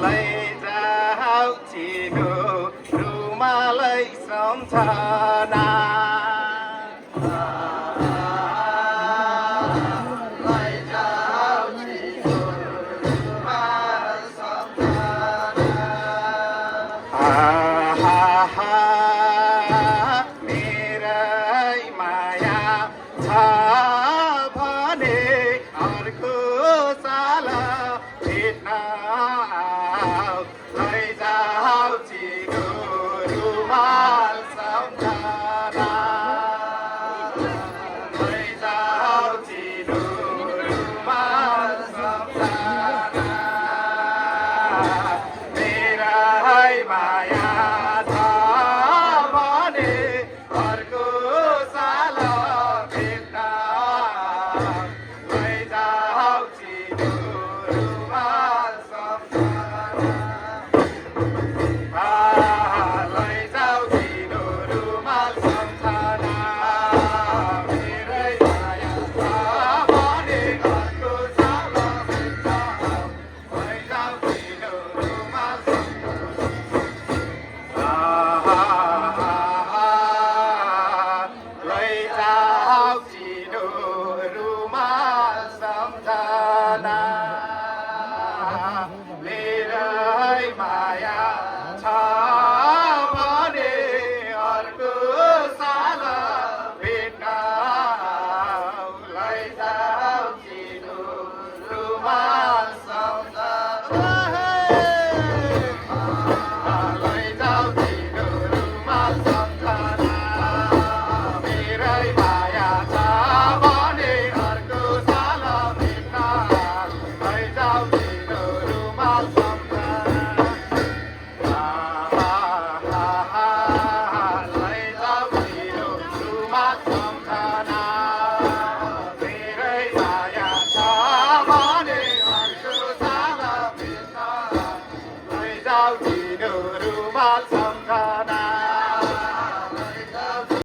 lấy giáo chỉ đủ đủ mà lấy sống thà na lấy giáo chỉ đủ đủ mà sống thà na मेरै माया छ भने अर्को साल भेट्न आऊ लैजाऊ चिनो रुमाल सम्झना लैजाऊ चिनो रुमाल सम्झना मेरै माया छ भने अर्को साल भेट्न लैजाऊ चिनो रुमाल सम्झना लैजाऊ चिनो रुमाल सम्झना मेरै माया छ भने अर्को साल भेट्न लैजाऊ चिनो रुमाल लैजाऊ चिनो रुमाल सम्झना मेरै माया छ भने अर्को साल भेट्न लैजाऊ चिनो रुमाल सम्झना लैजाऊ चिनो रुमाल सम्झना मेरै माया छ भने अर्को साल भेट्न लैजाऊ चिनो रुमाल सम्झना लैजाऊ चिनो रुमाल सम्झना मेरै माया छ भने अर्को साल भेट्न लैजाऊ चिनो रुमाल